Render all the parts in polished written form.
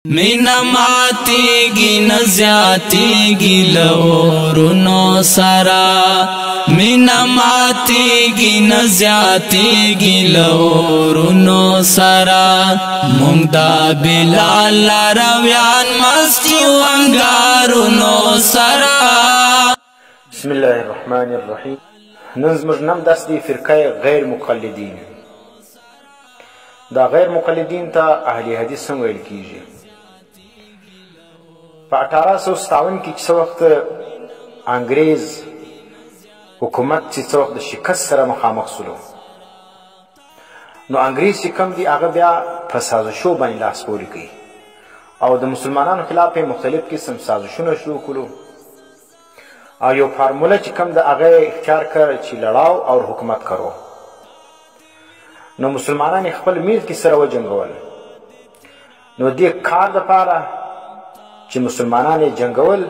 مینا ماتیگی نزیاتیگی لورونو سرا مینا ماتیگی نزیاتیگی لورونو سرا مونږ دا بلال لارویان مستی وانګارونو سرا. بسم الله الرحمن الرحیم. نن زموږ نم داس دی فرقه غیر مقلدین. دا غیر مقلدین ته اهل حدیث څنګه ویل کیږي؟ په 1857 کې چې څه وخت انګریز حکومت چې څه وخت د شکست سره مخامخ سولو، نو انګریز چې کوم دی هغه بیا په سازشو باندې لاس پورې کوي او د مسلمانانو خلاف یې مختلف قسم سازشونه شروع کړو او یو فارموله چې کوم د هغه اختیار کړ چې لړاو او حکومت کرو. نو مسلمانان خپل میل کې سره وجنګول. نو دې کار دپاره چې مسلمانان یې جنګول،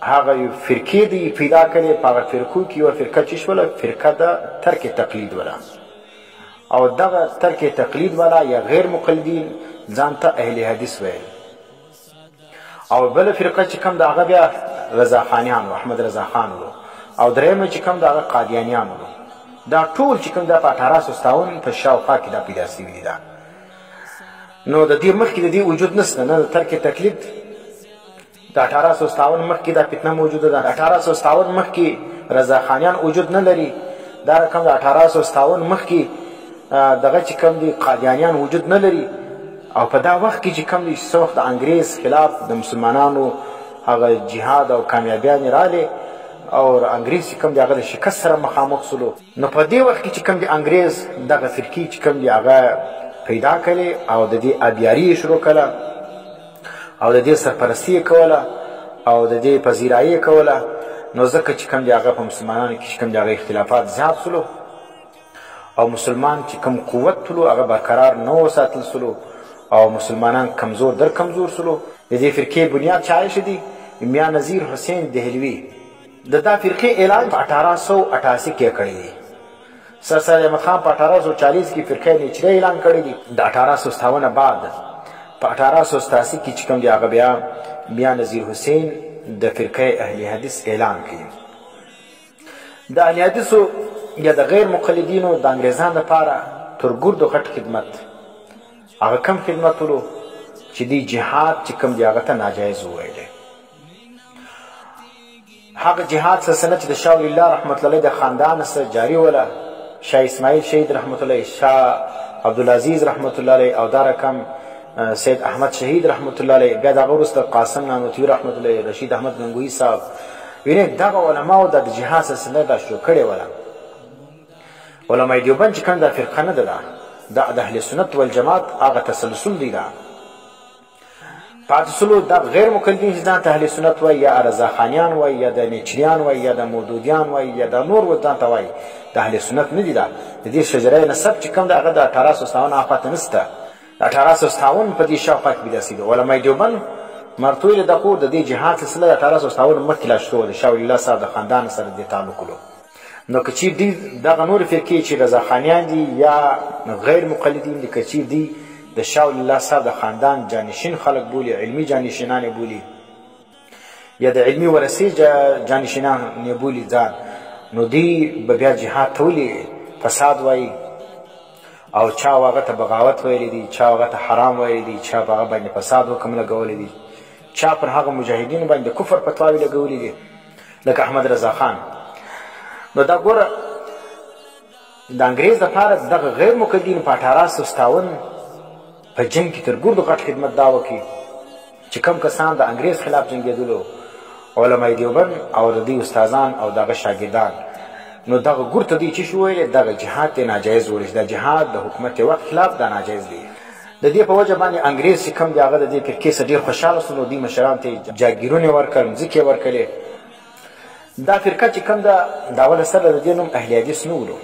هغه یو فرقې دی پیدا کړې. په هغه فرقو کې یوه فرقه چې شوله، فرقه د ترک تقلید وله، او دغه ترک تقلید والا یا غیر مقلدین ځان ته اهل حدیث ویل. او بله فرقه چې کوم د هغه بیا رضاخانیان و، احمد رضا خان و، او درېیمه چې کوم د هغه قادیانیان و. دا ټول چې کوم دا په 1857 په شاوخوا کې دا پیدا سوي دي. نو د دې مخکې د دې وجود نشته، نه د ترک تقلید. د 1857 مخکې دا فتنه موجوده ده. 1857 مخکې رضاخانیان وجود نه لري. دا رقم د 1857 مخکې دغه چې کوم دي قادیانیان وجود نه لري. او په دا وخت کې چې کوم دي څه وخت د انګریز خلاف د مسلمانانو هغه جهاد او کامیابیانې راغلې او انګریز چې کوم دی هغه د شکست سره مخامخ سولو. نو په دې وخت کې چې کوم دی انګریز دغه فرقې چې کوم دی هغه پیدا کړې او د دې ابیاري شروع کړه او د دې سرپرستي یې کوله او د دې پذیرایي یې کوله. نو ځکه چې کوم دی هغه په مسلمانانو کې چې کوم دی هغه اختلافات زیات سولو او مسلمان چې کوم قوت تلو هغه برقرار نه وساتل سولو او مسلمانان کمزور در کمزور سولو. د دې فرقې بنیاد چا ایښی دی؟ میاں نذیر حسین دهلوي. د دا فرقې اعلان په 1888 کې کړی دی. سر سید احمد خان په 1840 کې فرقه نیچري اعلان کړی دی. د 1857 نه بعد په 1887 کې چې کوم دی هغه بیا میاں نذیر حسین د فرقه اهل حدیث اعلان کړي. د اهل حدیثو یا د غیر مقلدینو د انګریزانو لپاره تر ګردو غټ خدمت، هغه کم خدمت ولو چې دی جهاد چې کوم دی هغه ته ناجایز وویلی. هغه جهاد سلسله چې د شاه ولی الله رحمت الله د خاندان سره جاری وله، شاه اسماعیل شهید رحمت الله، شاه عبدالعزیز رحمت الله علیه، او دا رقم سید احمد شهید رحمت الله علیه، بیا د هغه وروسته قاسم نانوتوي رحمت الله علیه، رشید احمد گنگوهی صاحب. وینئ دغه علماو د جهاد سلسله دا شروع کړې وله. علمای دیوبند چې کوم دا فرقه نه ده، دا د اهل سنت والجماعت هغه تسلسل دی. دا پاتې سلو دا غیر مقلدین چې ځان ته اهل سنت وایي، یا رضاخانیان وایي، یا د نیچریان وایي، یا د مودودیان وایي، یا د نور ځان ته وایي، د اهل سنت نه دي. دا د دې شجره نسب چې کوم دی هغه د 1857 آخواته نشته. د 1857 په دې شاوخوا کې پیدا سوي. علمای دیوبند مرتوی د کور د دې جهاد سلسله د 1857 مخکې لا شروع ده. شاه ولی الله صاحب د خاندان سره دې تعلق ولو. نو که چیر دی دغه نور فرقې چې رضاخانیان دي یا غیر مقلدین دي، که چیر دی د شاه ولی الله صاحب د خاندان جانشین خلق بولی، علمی جانشینان یې بولی، یا د علمی ورثې جانشینان یې بولی ځان، نو دی به بیا جهاد ته ولې فساد وایي او چا هغه ته بغاوت ویلی دي، چا هغه ته حرام ویلی دي، چا په هغه باندې فساد حکم لګولی دي، چا پر هغه مجاهدینو باندې کفر فتواوې لګولي دي لکه احمد رضا خان. نو دا ګوره د انګریز لپاره دغه غیر مقلدین په 1857 په جنګ کې تر ګردو غټ خدمت دا وکړي چې کوم کسان د انګریز خلاف جنګېدلو، علمای دیوبند او د دې استادان او دغه شاګردان، نو دغه ګور ته دوی چې شو ویلې دغه جهاد ته ناجایز ویل. دا جهاد د حکومت وخت خلاف دا ناجایز دی. د دې په وجه باندې انګریز چې کوم دی هغه د دې فرقې څخه ډېر خوشحاله سو. نو دوی مشران ته جاګیرونه ورکړل، ځمکې یې ورکړلې. دا فرقه چې کوم ده د اول سره د دې نوم اهل حدیث نه ولو،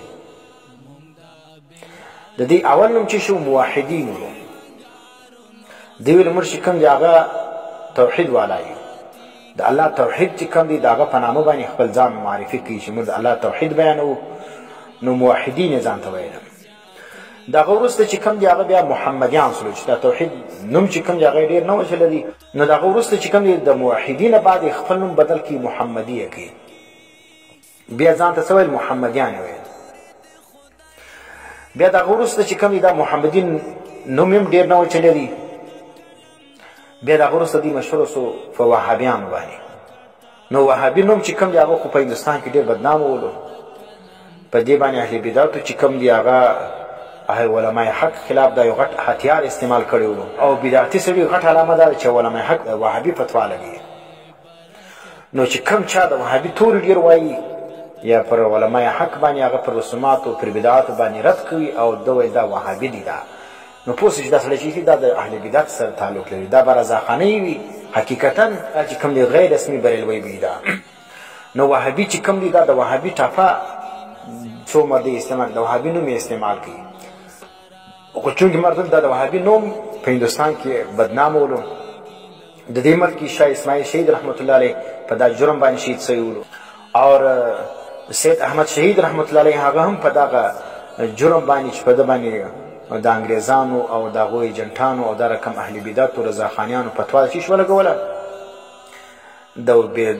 د دې اول نوم چې شو موحدین ولو. دوی ویل موږ چې کوم دی هغه توحید والا یو، د الله توحید چې کوم دی د هغه په نامه باندې خپل ځان معرفي کوي چې موږ د الله توحید بیانوو. نو موحدین یې ځان ته ویل. د هغه وروسته چې کوم دي هغه بیا محمدیان سلو چې د توحید نوم چې کوم دی هغه ډېر نه وچلی دي نو د هغه وروسته چې کوم دی د موحدینه بعد خپل نوم بدل کړي محمدیه کړي بیا ځان ته څه ویل محمدیان یې ویل بیا د هغه وروسته چې کوم دی دا محمدین نوم هم ډېر نه وچلی دي بیا د هغه وروسته دوی مشهور سو په وهابیانو باندې نو وهابي نوم چې کوم دی هغه خو په هندوستان کې ډېر بدنام ولو په دې باندې اهل بدعتو چې کوم دی هغه علماء حق خلاف دا یو غټ هتیار استعمال کړی ولو او بدعتي سړي غټ علامه ده چې علماء حق وهابي فتوا لګي نو چې کوم چا د وهابي تور ډېر وایي یا پر علماء حق باندې هغه پر رسومات او پر بدعات باندې رد کوي او دوی دا وهابي دي دا نو پوه چې دا سړی چې دا د اهل بدعت سره تعلق لري دا به رضاخانۍ وي حقیقتا چې کوم دی غیر رسمي بریلوی وي دا نو وهابي چې کوم دی دا د وهابي ټاپه څو مرده استعمال د وهابي نوم استعمال کوي خو چونکې مردم دا د وهابي نوم په هندوستان کې بدنام ولو د دې ملک شاه اسماعیل شهید رحمت الله علیه په دا جرم باندې شهید سوی ولو اور سید احمد شهید رحمت الله علیه هغه هم په دغه جرم باندې چې په ده باندې د انګریزانو او د هغوی ایجنټانو او دا رقم اهل بدعت او رضاخانیانو فتوا چې ولګوله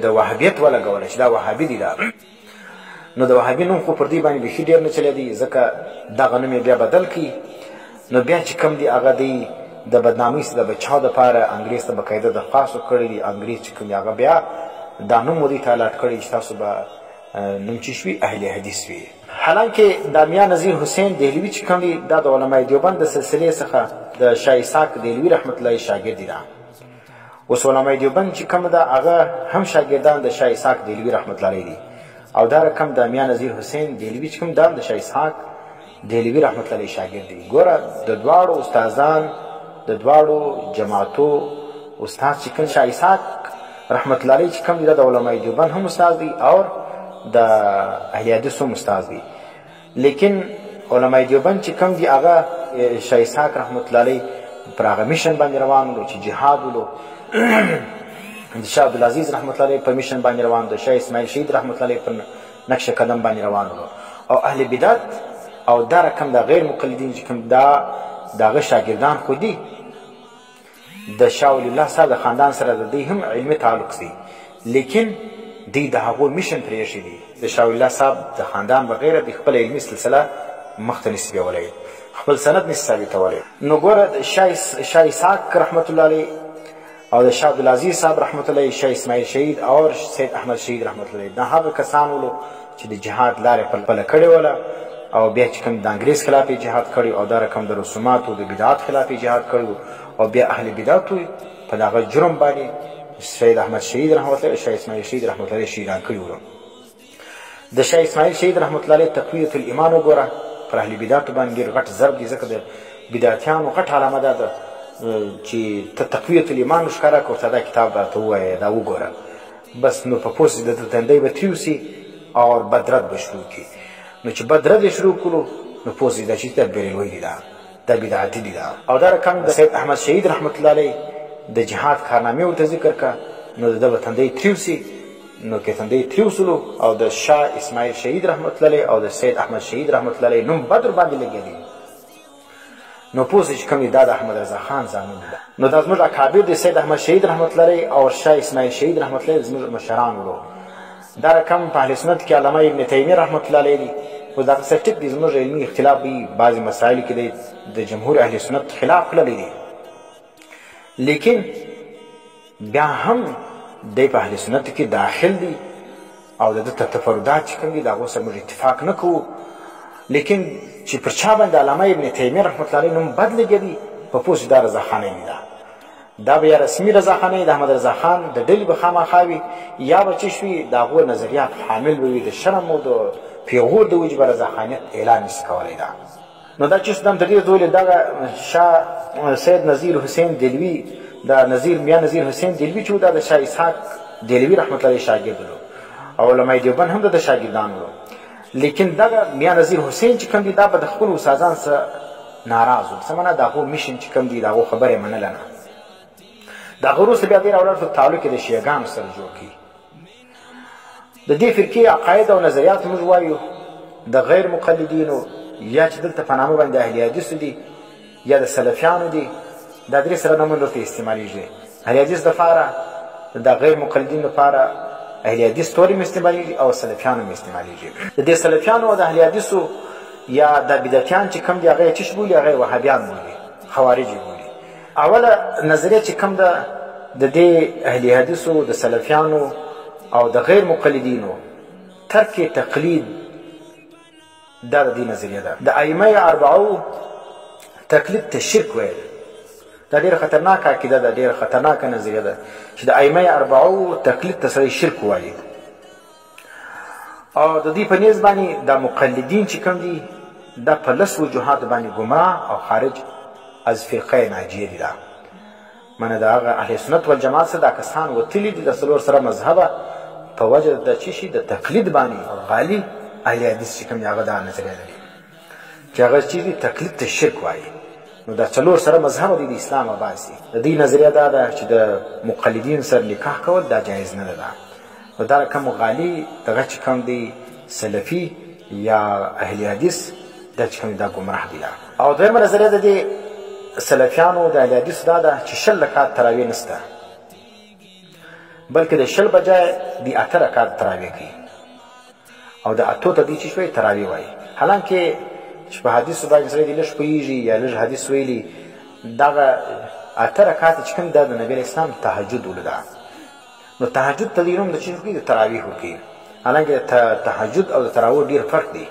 د وهابیت ولګوله چې دا وهابي دي دا نو د وهابي نوم خو پر دې باندې بیخي ډېر نه چلېدی ځکه دغه نوم یې بیا بدل کړي نو بیا چې کوم دی هغه دی د بدنامۍ څخه د بچاو دپاره انګریز ته بقاعده درخواست وکړی دی انګریز چې کوم دی هغه بیا دا نوم ودې ته الاټ کړی چې تاسو به نوم چې شوي اهل حدیث وي حالانکه دا میا نظیر حسین دهلوي چې کوم دی دا د علماء دیوبند د سلسلې څخه د شاه اسحاق دهلوي رحمت الله شاګرد دی اوس علماء دیوبند چې کوم ده هغه هم شاګردان د شاه اسحاق دهلوي رحمت الله دي او دا رقم د میا نظیر حسین دهلوي چې کوم دا د شاه اسحاق دهلوي رحمت الله شاګرد دي ګوره د دواړو استادان د دواړو جماعتو استاد چې کوم شاه اسحاق رحمت الله علیه چې کوم دی د علماء دیوبند هم استاد دی او د اهل حدیث هم استاد دی لیکن علماء دیوبند چې کوم دی هغه شاه اسحاق رحمت الله علیه پر هغه میشن باندې روان ولو چې جهاد ولو د شاه عبدالعزیز رحمت الله علیه په میشن باندې روان د شاه اسماعیل شهید رحمت الله علیه پر نقش قدم باندې روان ولو او اهل بدعت او دا رقم د غیر مقلدین چې کوم دا دغه شاګردان خو دي د شاه ولی الله صاحب د خاندان سره د دې هم علمي تعلق دی لیکن دی د هغو میشن پرېښی دی د شاه ولی الله صاحب د خاندان بغیره د خپل علمي سلسله مخته نسي بیولی خپل سند نسي ثابتولی نو ګوره شاه اسحاق رحمت الله علیه او د شاه عبدالعزیز صاحب رحمت الله شاه اسماعیل شهید او سید احمد شهید رحمت الله دا هغه کسان ولو چې د جهاد لارې پلپله کړې وله او بیا چې کوم د انګریز خلاف جهاد کړی او دا رقم د رسوماتو د بدعات خلاف جهاد کړی او بیا اهل بدعتو په دغه جرم باندې سید احمد شهید رحمت الله شاه اسماعیل شهید رحمت الله شهیدان کړي وو د شاه اسماعیل شهید رحمت الله علیه تقویة الایمان وګوره پر اهل بدعتو باندې ډېر غټ ضرب دی ځکه د بدعتیانو غټ علامه ده چې ته تقویة الایمان ښکاره کړو ته دا کتاب راته ووایه دا وګوره بس نو په پوسټ د تندی به تریوسي او بدرد به شروع کړي نو چې بدرد یې شروع کړو نو پوسټ دا چې دا بریلوی دی دا بدعتي دي دا او دا رقم د سید احمد شهید رحمت الله علیه د جهاد کارنامې ورته ذکر کا نو د به تندی تریوسي نو کې تندی تریوسلو او د شاه اسماعیل شهید رحمت الله علیه او د سید احمد شهید رحمت الله علیه نوم بدر باندې لګېدی نو پوه چې کوم دا د احمد رضا خان زامن ده نو دا زموږ اکابر د سید احمد شهید رحمت الله علیه او شاه اسماعیل شهید رحمت الله علیه زموږ مشران ورو دا رقم په اهل سنت کې علامه ابن تیمیه رحمت الله علیه خو دا څه ټیک دي زموږ علمي اختلاف وي بعضې مسایلو کې د جمهور اهل سنت خلاف کړلی دی لیکن بیا هم دی په اهل سنت کې داخل دی او د ده تفردات چې کوم دي د هغو سره موږ اتفاق نه کوو لیکن چې پر چا باندې علامه ابن تیمیه رحمت الله علیه نوم بد لګېدي په پوه چې دا رضاخانۍ نه ده دا به یا رسمي رضاخانۍ د احمد رضا خان د ډلې به خامخا وي یا به چې شوي د هغو نظریات حامل به وي د شرم او د پیغور د وجې به رضاخانیت اعلان نشي کولی دا نو دا چې سدم تر دې ډولې دغه شاه سید نظیر حسین دهلوي دا میا نظیر حسین دهلوي چې دا د شاه اسحاق دهلوي رحمت الله شاګرد او علماء دیوبند هم د شاګردان وو لیکن دغه میا نظیر حسین چې کوم دی دا به د خپلو استادان سره ناراض و څه معنا د هغو میشن چې کوم دی د هغو خبره یې منله نه د هغه وروسته بیا دې راولاړ په تعلق یې د شیعګانو سره جوړ کړي د دې فرقې عقاید او نظریات موږ وایو د غیر مقلدینو یا چې دلته په نامه باندې اهل حدیثو دي یا د سلفیانو دي، دا درې سره نومونه ورته استعمالیږي. اهل حدیث دپاره د غیر مقلدین لپاره اهل حدیث تورې هم استعمالیږي او سلفیان هم استعمالیږي. د دې سلفیانو او د اهل حدیثو یا د بدعتیان چې کوم دي هغه یې څه بولي؟ هغه یې وهابیان بولي، خوارج یې بولي. اوله نظریه چې کوم ده د دې اهل حدیثو د سلفیانو او د غیر مقلدینو ترک تقلید، دا د دې نظریه ده. د ائمه اربعو تقلید ته شرک ویل، دا ډېره خطرناکه عقیده ده، ډېره خطرناکه نظریه ده چې د ائمه اربعو تقلید ته سړی شرک وایي. او د دې په نیز باندې دا مقلدین چې کوم دي دا په لس وجوهات باندې ګمراه او خارج از فرقه ناجیه دي. دا معنی د هغه اهل سنت والجماعت څخه دا کسان وتلي دي د څلور سره مذهبه په وجه د څه شي د تقلید باندې. او غالي اهل حدیث چې کوم دي هغه دا نظریه لري چې هغه چې دي تقلید ته شرک وایي. نو دا څلور سره مذهب دي د اسلام باسي. د دې نظریه دا ده چې د مقلدین سره نکاح کول دا جایز نه ده. نو دا کوم غالي دغه چې کوم دي سلفي یا اهل حدیث دا چې کوم دا ګمراه دي. او دویمه نظریه د دې سلفیانو د اهل حدیث دا ده چې 10 رکعات تراویح نشته، بلکې د 10 بجای دی 8 رکعات تراویح کوي او د 8 ته دی چې شوي تراویح وایي. حالانکه چې په حدیثو باندې سړی دی لږ پوهېږي یا لږ حدیث ویلي، دغه 8 رکعات چې کوم دا د نبي اسلام تهجد ولده. نو تهجد ته دی نوم د چې د تراویح ورکوي. حالانکه تهجد او د تراویح ډېر فرق دی.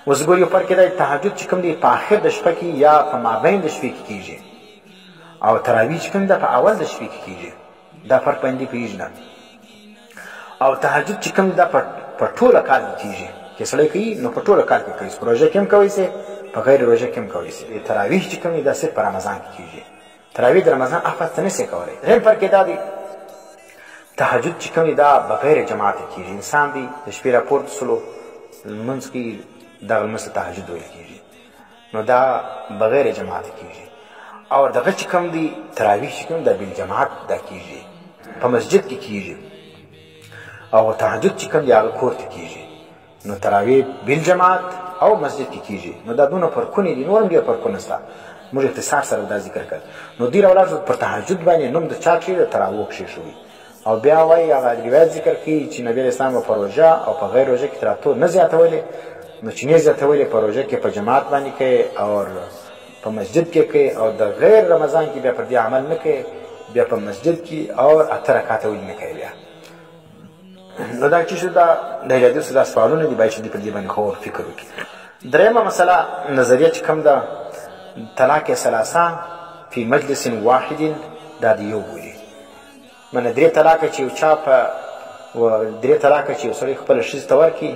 اوس ګور یو فرق دی، تهجد چې کوم دی په آخر د شپه کې یا په مابین د شپې کې کېږي او تراویح چې کوم ده په اول د شپې کې کېږي. دا فرق باندې پوهېږي نه. او تهجد چې کوم ده په ټوله کال کې کېږي، که سړی کوي نو په ټوله کال کې کوي، په روژه کې هم کوی سي، په غیر روژه کې هم کوی سي. تراویح چې کوم دی دا صرف په رمضان کې کېږي. تراویح د رمضان اخر ته نه سي کولی. غیر فرق دا دی، تهجد چې کوم دی دا بغیر جماعت کېږي. انسان دی د شپې راپورته سلو لمونځ کوي، دغه لمونځ ته تهجد ویل کېږي. نو دا بغیر جماعت کېږي. او دغه چې کوم دی تراویح چې کوم دا بالجماعت دا کېږي، په مسجد کې کېږي. او تهجد چې کوم دی هغه کور ته کېږي. نو تراویح بالجماعت او مسجد کې کېږي. نو دا دونه فرقونه دي، نور هم ډېر فرقونه شته. موږ اختصار سره دا ذکر کړ. نو دې راولاړ پر تهجد باندې نوم د چا کښې د تراویح کښې شوي. او بیا وایي هغه روایت ذکر کوي چې نبي اسلام په روژه او په غیر روژه کې تر 8 نه زیاتولې. نو چې نه زیاتولې په روژه کې په جماعت باندې کوي او په مسجد کې کوي، او د غیر رمضان کې بیا پر دې عمل نه کوي، بیا په مسجد کې او 8 رکعات ولې نه کوي. بیا نو دا چې دا د حدیث دا سوالونه دي، باید چې په دې باندې خور فکر وکړي. درېمه مسله نظریه چې کوم ده طلاق ثلاثه فی مجلس واحد، دا د یو بولي. معنی 3 طلاق چې یو چا په 3 طلاق چې یو سړی خپله ښځې ته ورکړي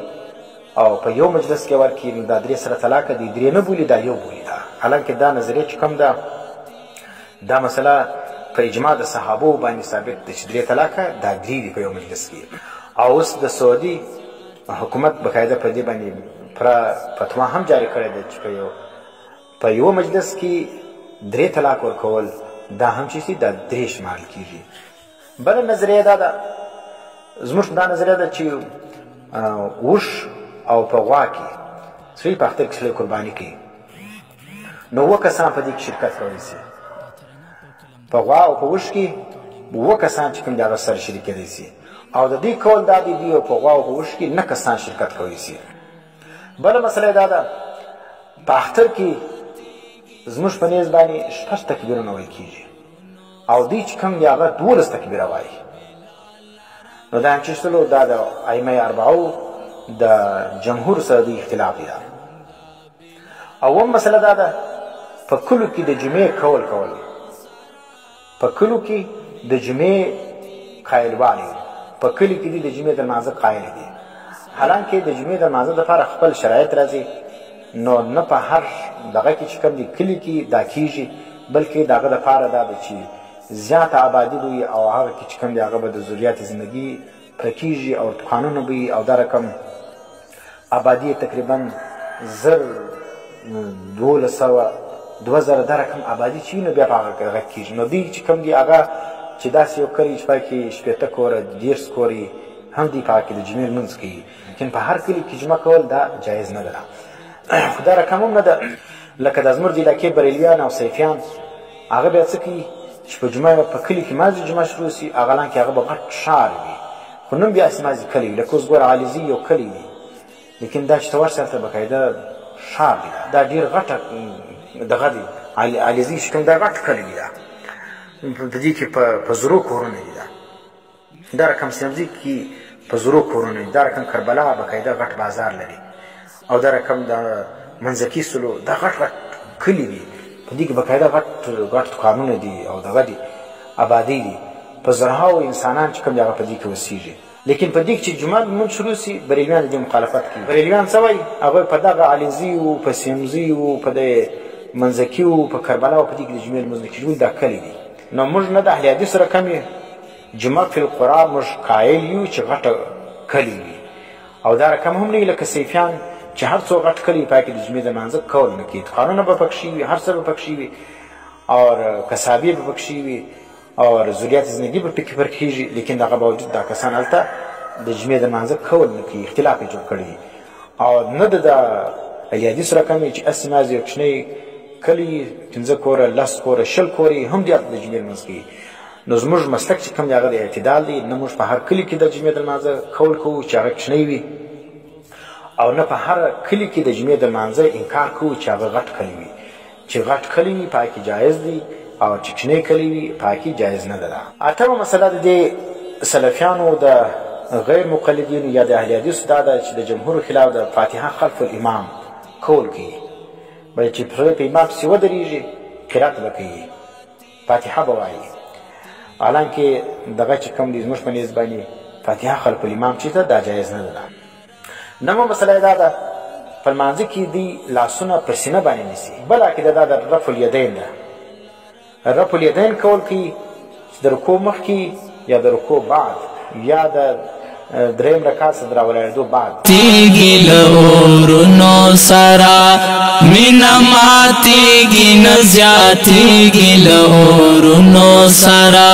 او په یو مجلس کې ورکړي، نو دا 3 سره طلاق دي، 3 نه بولي، دا یو بولي. دا حالانکه دا نظریه چې کوم ده دا مسله په اجماع د صحابو باندې ثابت ده چې 3 طلاق دا 3 دي په یو مجلس کې. او اوس د سعودي حکومت بقاعده په دې باندې فتوا هم جاری کړې ده چې په یو مجلس کې 3 طلاق ورکول دا هم چې دا 3 شمال کېږي. بله نظریه دا ده، زموږ دا نظریه ده چې وش او په غوا کې سړي په اختر کې سړی قرباني کوي، نو 2 کسان په دې کې شرکت کولی شي. په غوا او په وش کې 2 کسان چې کوم دي هغه سره شریک کېدی شي. او د دې کول دا دی او په غوا او په وش کې 9 کسان شرکت کولی شي. بله مسله دا ده، په اختر کې زموږ په نیز باندې 6 تکبیرونه ویل کېږي او دوی چې کوم دي هغه 12 تکبیره وایي. نو دا چې څلو دا د ائمه اربعو د جمهور سره د اختلاف دی. اوم مسله دا ده، په کلو کې د جمعې کول په کلو کې د جمعې قایل والی، په کلي کې د جمعې د لمانځه قایل دي. حالانکه د جمعې د لمانځه لپاره خپل شرایط راځي، نو نه په هر دغه کې چې کوم دي کلي کې دا کېږي، بلکې دغه لپاره دا ده چې زیاته آبادي وي او هغه کې چې کوم دي هغه به د ضروریات زندګي پوره کېږي او دکانونه به وي او دا رقم آبادي تقریبا 2000 دا رقم آبادي چې نو بیا په هغه کېږي. نو دوی چې کوم دي هغه چې داسې یو کلي چې پکې 80 کوره 10 کورې هم دي پکې د جمعې لمونځ کوي، لیکن په هر کلي کې جمعه کول دا جایز نه ده. خو دا رقم هم نه ده لکه د زموږ د علاقې بریلیان او سیفیان هغه بیا څه کوي چې په جمعه په کلي کې مازې جمعه شروع سي هغه کې هغه به غټ ښار وي خو نوم بیا هسې مازې کلی وي لکه اوس ګوره علیزي یو کلی وي لیکن دا چې ته ورسې هلته باقاعده ښار دی دا ډېر غټه دغه دی علیزي چې کوم دا غټ کلی دی دا په دې کې په زرو کورونه دي دا رقم سمزي کې په زرو کورونه دي دا رقم کربلا باقاعده غټ بازار لري او دا رقم د منځکي سلو دا غټ غټ کلي دي په دې کې باقاعده غټ دوکانونه دي او دغه دي آبادي دي په زرهاو انسانان چې کوم هغه په دې کې اوسېږي لیکن په دې کې چې جمعه لمونځ شروع سي بریلیان د دې مخالفت کوي بریلیان څه وایي هغوی په دغه علیزي و په سیمزي و په د منځکي و په کربلا و په دې کې د جمعې لمونځ نه کېږي دا کلي دي نو موږ نه د اهل حدیث رقم یې جمعه فی القرآ موږ قایل یو چې غټه کلي وي او دا رقم هم نه وي لکه سیفیان چې هر څو غټ کلي پای کې د جمعې د لمانځه کول نه کېږي قانونه به پکښې وي هر څه به پکښې وي او کسابې به پکښې وي او ضروریات زندګي به پکې پر کېږي لیکن دغه باوجود دا کسان هلته د جمعې د لمانځه کول نه کوي اختلاف یې جوړ کړی او نه د اهل حدیث رقم یې چې هسې مازې یو کوچنی کلي 15 کوره 10 کوره 20 کورې هم دې هلته د جمعې لمونځ کوي نو زموږ مسلک چې کوم دی هغه د اعتدال دی نه موږ په هر کلي کې د جمعې د لمانځه کول کوو چې هغه کوچنی وي او نه په هر کلي کې د جمعې د لمانځه انکار کوو چې هغه غټ کلي وي چې غټ کلي وي په هغې کې جایز دی او چې کوچنی کلي وي په هغې کې جایز نه ده اتمه مسله د دې سلفیانو د غیر مقلدینو یا د اهل حدیثو دا ده چې د جمهورو خلاف د فاتحه خلف الامام کول کوي باید چې په امام پسې ودرېږي قرات به کوي فاتحه به وایي حالانکه دغه چې کوم دی زموږ په نیز باندې فاتحه خلف الامام چې ده دا جایز نه ده نومه مسله دا ده په لمانځه کې دی لاسونه په سینه باندې نیسي بله عقیده دا د رفع الیدین ده رفع الیدین کول کوي چې د رکوع مخکې یا د رکوع بعد یا د دریم رکعت څخه د راولاړېدو بعد تیږي لورونو سره مینا ماتیږي نه زیاتیږي لورونو سره